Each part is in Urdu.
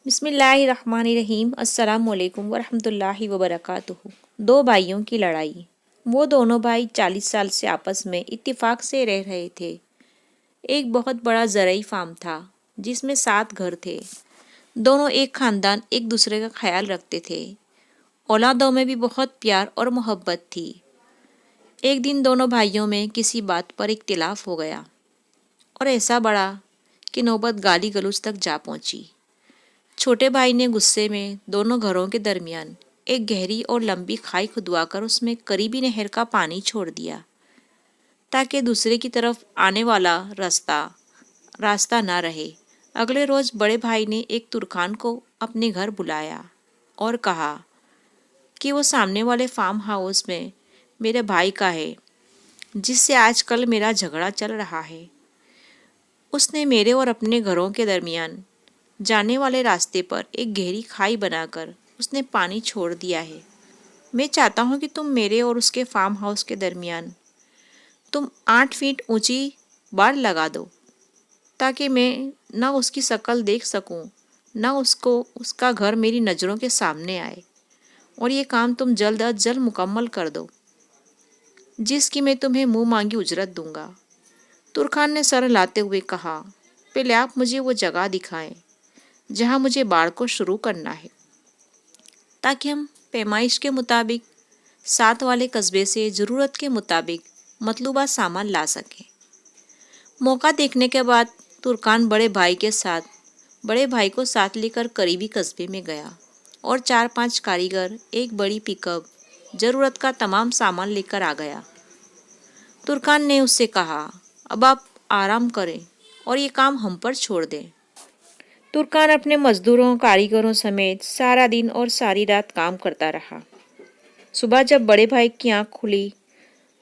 بسم اللہ الرحمن الرحیم۔ السلام علیکم ورحمۃ اللہ وبرکاتہ۔ دو بھائیوں کی لڑائی۔ وہ دونوں بھائی 40 سال سے آپس میں اتفاق سے رہ رہے تھے۔ ایک بہت بڑا زرعی فارم تھا جس میں 7 گھر تھے۔ دونوں ایک خاندان ایک دوسرے کا خیال رکھتے تھے۔ اولادوں میں بھی بہت پیار اور محبت تھی۔ ایک دن دونوں بھائیوں میں کسی بات پر اختلاف ہو گیا اور ایسا بڑا کہ نوبت گالی گلوچ تک جا پہنچی۔ چھوٹے بھائی نے غصے میں دونوں گھروں کے درمیان ایک گہری اور لمبی کھائی کھدوا کر اس میں قریبی نہر کا پانی چھوڑ دیا تاکہ دوسرے کی طرف آنے والا راستہ نہ رہے۔ اگلے روز بڑے بھائی نے ایک ترکھان کو اپنے گھر بلایا اور کہا کہ وہ سامنے والے فارم ہاؤس میں میرے بھائی کا ہے جس سے آج کل میرا جھگڑا چل رہا ہے۔ اس نے میرے اور اپنے گھروں کے درمیان جانے والے راستے پر ایک گہری کھائی بنا کر اس نے پانی چھوڑ دیا ہے۔ میں چاہتا ہوں کہ تم میرے اور اس کے فارم ہاؤس کے درمیان 8 فٹ اونچی باڑ لگا دو تاکہ میں نہ اس کی شکل دیکھ سکوں نہ اس کا گھر میری نظروں کے سامنے آئے، اور یہ کام تم جلد از جلد مکمل کر دو جس کی میں تمہیں منہ مانگی اجرت دوں گا۔ ترکھان نے سر ہلاتے ہوئے کہا، پہلے آپ مجھے وہ جگہ دکھائیں جہاں مجھے باڑ کو شروع کرنا ہے تاکہ ہم پیمائش کے مطابق ساتھ والے قصبے سے ضرورت کے مطابق مطلوبہ سامان لا سکیں۔ موقع دیکھنے کے بعد ترکان بڑے بھائی کو ساتھ لے کر قریبی قصبے میں گیا اور 4-5 کاریگر ایک بڑی پک اپ ضرورت کا تمام سامان لے کر آ گیا۔ ترکان نے اس سے کہا، اب آپ آرام کریں اور یہ کام ہم پر چھوڑ دیں۔ ترکان اپنے مزدوروں کاریگروں سمیت سارا دن اور ساری رات کام کرتا رہا۔ صبح جب بڑے بھائی کی آنکھ کھلی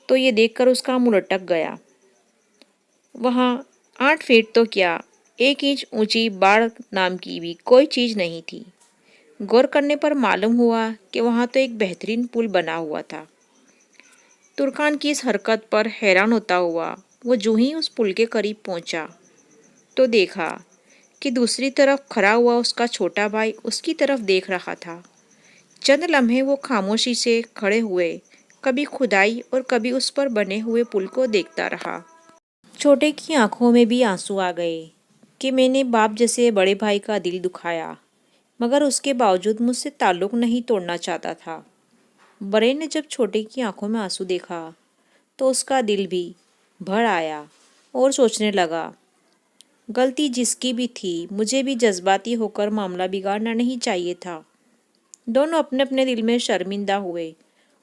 تو یہ دیکھ کر اس کا منہ لٹک گیا۔ وہاں 8 فٹ تو کیا 1 انچ اونچی باڑ نام کی بھی کوئی چیز نہیں تھی۔ غور کرنے پر معلوم ہوا کہ وہاں تو ایک بہترین پل بنا ہوا تھا۔ ترکان کی اس حرکت پر حیران ہوتا ہوا وہ جو ہی اس پل کے قریب پہنچا تو دیکھا کہ دوسری طرف کھڑا ہوا اس کا چھوٹا بھائی اس کی طرف دیکھ رہا تھا۔ چند لمحے وہ خاموشی سے کھڑے ہوئے کبھی کھدائی اور کبھی اس پر بنے ہوئے پل کو دیکھتا رہا۔ چھوٹے کی آنکھوں میں بھی آنسو آ گئے کہ میں نے باپ جیسے بڑے بھائی کا دل دکھایا، مگر اس کے باوجود مجھ سے تعلق نہیں توڑنا چاہتا تھا۔ بڑے نے جب چھوٹے کی آنکھوں میں آنسو دیکھا تو اس کا دل بھی بھر آیا اور سوچنے لگا، غلطی جس کی بھی تھی مجھے بھی جذباتی ہو کر معاملہ بگاڑنا نہیں چاہیے تھا۔ دونوں اپنے اپنے دل میں شرمندہ ہوئے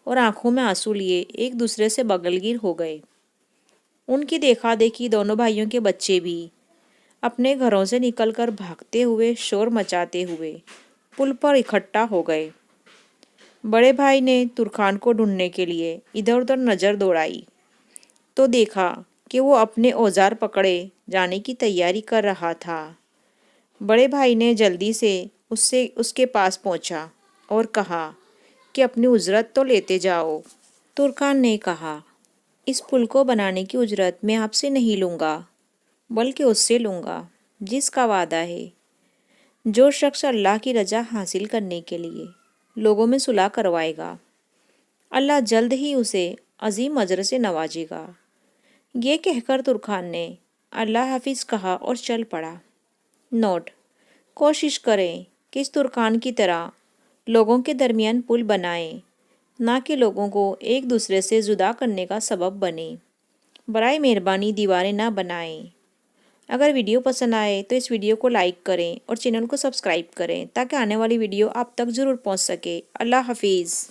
اور آنکھوں میں آنسو لیے ایک دوسرے سے بغلگیر ہو گئے۔ ان کی دیکھا دیکھی دونوں بھائیوں کے بچے بھی اپنے گھروں سے نکل کر بھاگتے ہوئے شور مچاتے ہوئے پل پر اکٹھا ہو گئے۔ بڑے بھائی نے ترکان کو ڈھونڈنے کے لیے ادھر ادھر نظر دوڑائی تو دیکھا کہ وہ اپنے اوزار پکڑے جانے کی تیاری کر رہا تھا۔ بڑے بھائی نے جلدی سے اس کے پاس پہنچا اور کہا کہ اپنی اجرت تو لیتے جاؤ۔ ترکان نے کہا، اس پل کو بنانے کی اجرت میں آپ سے نہیں لوں گا بلکہ اس سے لوں گا جس کا وعدہ ہے۔ جو شخص اللہ کی رضا حاصل کرنے کے لیے لوگوں میں صلح کروائے گا، اللہ جلد ہی اسے عظیم اجر سے نوازے گا۔ یہ کہہ کر ترکان نے اللہ حافظ کہا اور چل پڑا۔ نوٹ: کوشش کریں کہ اس ترکان کی طرح لوگوں کے درمیان پل بنائیں، نہ کہ لوگوں کو ایک دوسرے سے جدا کرنے کا سبب بنیں۔ برائے مہربانی دیواریں نہ بنائیں۔ اگر ویڈیو پسند آئے تو اس ویڈیو کو لائک کریں اور چینل کو سبسکرائب کریں تاکہ آنے والی ویڈیو آپ تک ضرور پہنچ سکے۔ اللہ حافظ۔